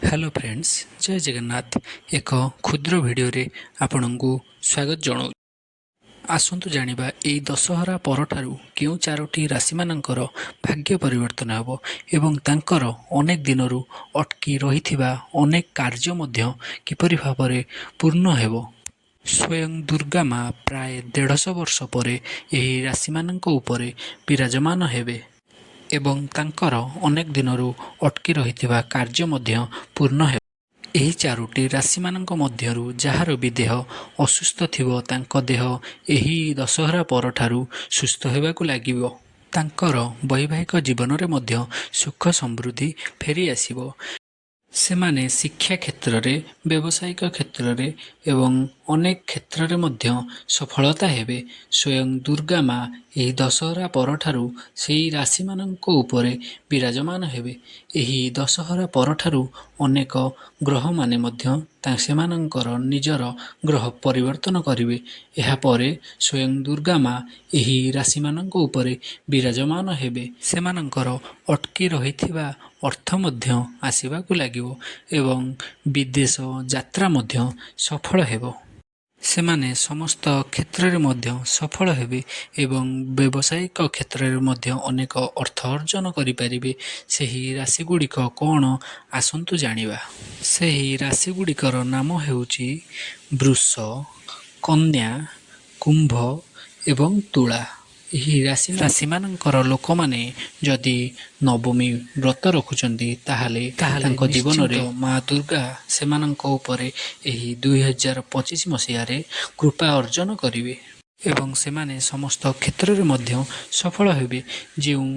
Hello friends, जय जगन्नाथ। एक क्षुद्र भिडियो रे आपनकु स्वागत जणाऊ। आसंतु जानिबा एई दशहरा परठारु केउ चारोटी राशि मानकर भाग्य परिवर्तन हेबो एवं तांकर अनेक दिनरु अटकी रहिथिबा अनेक कार्य मध्य किपरि भाबरे पूर्ण हेबो। स्वयं दुर्गा माँ प्राय 150 वर्ष परे एही राशि मानक उपरे विराजमान हेबे एवं तांकर अनेक दिनरु अटकी रहिथिबा कार्य मध्य पूर्ण हेबो। ଏହି ଚାରୋଟି ରାଶିମାନଙ୍କ ମଧ୍ୟରୁ ଯାହାର ବି ଦେହ ଅସୁସ୍ଥ ଥିବ ତାଙ୍କ ଦେହ ଏହି ଦଶହରା ପରଠାରୁ ସୁସ୍ଥ ହେବାକୁ ଲାଗିବ। ତାଙ୍କର ବୈବାହିକ ଜୀବନରେ ମଧ୍ୟ ସୁଖ ସମୃଦ୍ଧି ଫେରି ଆସିବ। ସେମାନେ ଶିକ୍ଷା କ୍ଷେତ୍ରରେ, ବ୍ୟବସାୟିକ କ୍ଷେତ୍ରରେ ଏବଂ ଅନେକ କ୍ଷେତ୍ରରେ ମଧ୍ୟ ସଫଳତା ହେବେ। ସ୍ୱୟଂ ଦୁର୍ଗା ମା ଏହି ଦଶହରା ପରଠାରୁ ସେହି ରାଶିମାନଙ୍କ ଉପରେ ବିରାଜମାନ ହେବେ। ଏହି ଦଶହରା ପରଠାରୁ ଅନେକ ଗ୍ରହମାନେ ମଧ୍ୟ ସେମାନଙ୍କର ନିଜର ଗ୍ରହ ପରିବର୍ତ୍ତନ କରିବେ। ଏହାପରେ ସ୍ୱୟଂ ଦୁର୍ଗା ମା ଏହି ରାଶିମାନଙ୍କ ଉପରେ ବିରାଜମାନ ହେବେ। ସେମାନଙ୍କର ଅଟକି ରହିଥିବା ଅର୍ଥ ମଧ୍ୟ ଆସିବାକୁ ଲାଗିବ ଏବଂ ବିଦେଶ ଯାତ୍ରା ମଧ୍ୟ ସଫଳ ହେବ। ସେମାନେ ସମସ୍ତ କ୍ଷେତ୍ରରେ ମଧ୍ୟ ସଫଳ ହେବେ ଏବଂ ବ୍ୟବସାୟିକ କ୍ଷେତ୍ରରେ ମଧ୍ୟ ଅନେକ ଅର୍ଥ ଅର୍ଜନ କରିପାରିବେ। ସେହି ରାଶିଗୁଡ଼ିକ କ'ଣ ଆସନ୍ତୁ ଜାଣିବା। ସେହି ରାଶିଗୁଡ଼ିକର ନାମ ହେଉଛି ବୃଷ, କନ୍ୟା, କୁମ୍ଭ ଏବଂ ତୁଳା। ଏହି ରାଶିମାନଙ୍କର ଲୋକମାନେ ଯଦି ନବମୀ ବ୍ରତ ରଖୁଛନ୍ତି ତାହେଲେ ତାଙ୍କ ଜୀବନରେ ମା ଦୁର୍ଗା ସେମାନଙ୍କ ଉପରେ ଏହି 2025 ମସିହାରେ କୃପା ଅର୍ଜନ କରିବେ ଏବଂ ସେମାନେ ସମସ୍ତ କ୍ଷେତ୍ରରେ ମଧ୍ୟ ସଫଳ ହେବେ। ଯେଉଁ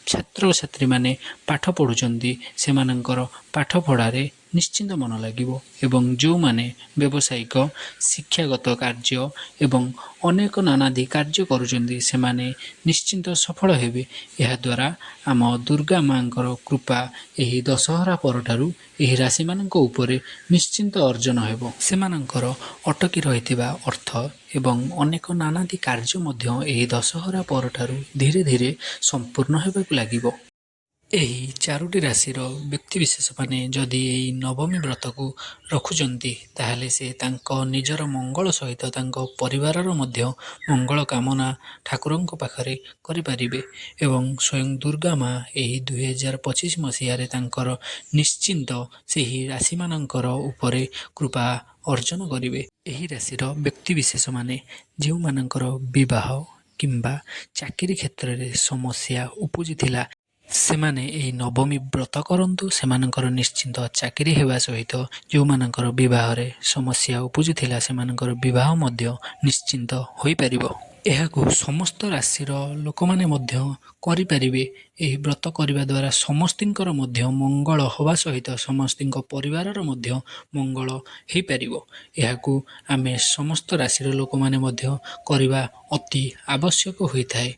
ଛାତ୍ରଛାତ୍ରୀମାନେ ପାଠ ପଢ଼ୁଛନ୍ତି ସେମାନଙ୍କର ପାଠପଢ଼ାରେ ନିଶ୍ଚିନ୍ତ ମନ ଲାଗିବ ଏବଂ ଯେଉଁମାନେ ବ୍ୟବସାୟିକ, ଶିକ୍ଷାଗତ କାର୍ଯ୍ୟ ଏବଂ ଅନେକ ନାନାଦି କାର୍ଯ୍ୟ କରୁଛନ୍ତି ସେମାନେ ନିଶ୍ଚିନ୍ତ ସଫଳ ହେବେ। ଏହାଦ୍ୱାରା ଆମ ଦୁର୍ଗା ମାଙ୍କର କୃପା ଏହି ଦଶହରା ପରଠାରୁ ଏହି ରାଶିମାନଙ୍କ ଉପରେ ନିଶ୍ଚିନ୍ତ ଅର୍ଜନ ହେବ। ସେମାନଙ୍କର ଅଟକି ରହିଥିବା ଅର୍ଥ ଏବଂ ଅନେକ ନାନାଦି କାର୍ଯ୍ୟ ମଧ୍ୟ ଏହି ଦଶହରା ପରଠାରୁ ଧୀରେ ଧୀରେ ସମ୍ପୂର୍ଣ୍ଣ ହେବାକୁ ଲାଗିବ। ଏହି ଚାରୋଟି ରାଶିର ବ୍ୟକ୍ତିବିଶେଷମାନେ ଯଦି ଏହି ନବମୀ ବ୍ରତକୁ ରଖୁଛନ୍ତି ତାହେଲେ ସେ ତାଙ୍କ ନିଜର ମଙ୍ଗଳ ସହିତ ତାଙ୍କ ପରିବାରର ମଧ୍ୟ ମଙ୍ଗଳ କାମନା ଠାକୁରଙ୍କ ପାଖରେ କରିପାରିବେ ଏବଂ ସ୍ୱୟଂ ଦୁର୍ଗା ମା ଏହି 2025 ମସିହାରେ ତାଙ୍କର ନିଶ୍ଚିନ୍ତ ସେହି ରାଶିମାନଙ୍କର ଉପରେ କୃପା ଅର୍ଜନ କରିବେ। ଏହି ରାଶିର ବ୍ୟକ୍ତିବିଶେଷମାନେ ଯେଉଁମାନଙ୍କର ବିବାହ କିମ୍ବା ଚାକିରି କ୍ଷେତ୍ରରେ ସମସ୍ୟା ଉପୁଜିଥିଲା ସେମାନେ ଏହି ନବମୀ ବ୍ରତ କରନ୍ତୁ। ସେମାନଙ୍କର ନିଶ୍ଚିନ୍ତ ଚାକିରି ହେବା ସହିତ ଯେଉଁମାନଙ୍କର ବିବାହରେ ସମସ୍ୟା ଉପୁଜିଥିଲା ସେମାନଙ୍କର ବିବାହ ମଧ୍ୟ ନିଶ୍ଚିନ୍ତ ହୋଇପାରିବ। ଏହାକୁ ସମସ୍ତ ରାଶିର ଲୋକମାନେ ମଧ୍ୟ କରିପାରିବେ। ଏହି ବ୍ରତ କରିବା ଦ୍ୱାରା ସମସ୍ତଙ୍କର ମଧ୍ୟ ମଙ୍ଗଳ ହେବା ସହିତ ସମସ୍ତଙ୍କ ପରିବାରର ମଧ୍ୟ ମଙ୍ଗଳ ହୋଇପାରିବ। ଏହାକୁ ଆମେ ସମସ୍ତ ରାଶିର ଲୋକମାନେ ମଧ୍ୟ କରିବା ଅତି ଆବଶ୍ୟକ ହୋଇଥାଏ।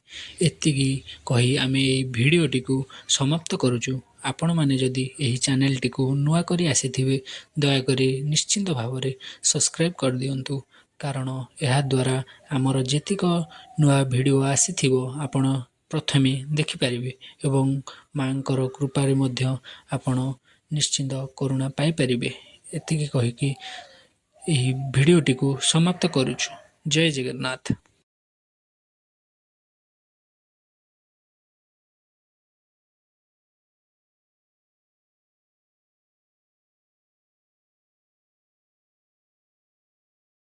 ଏତିକି କହି ଆମେ ଏହି ଭିଡ଼ିଓଟିକୁ ସମାପ୍ତ କରୁଛୁ। ଆପଣମାନେ ଯଦି ଏହି ଚ୍ୟାନେଲଟିକୁ ନୂଆ କରି ଆସିଥିବେ ଦୟାକରି ନିଶ୍ଚିନ୍ତ ଭାବରେ ସବସ୍କ୍ରାଇବ୍ କରିଦିଅନ୍ତୁ, କାରଣ ଏହାଦ୍ୱାରା ଆମର ଯେତିକ ନୂଆ ଭିଡ଼ିଓ ଆସିଥିବ ଆପଣ ପ୍ରଥମେ ଦେଖିପାରିବେ ଏବଂ ମାଙ୍କର କୃପାରେ ମଧ୍ୟ ଆପଣ ନିଶ୍ଚିନ୍ତ କରୁଣା ପାଇପାରିବେ। ଏତିକି କହିକି ଏହି ଭିଡ଼ିଓଟିକୁ ସମାପ୍ତ କରୁଛୁ। ଜୟ ଜଗନ୍ନାଥ।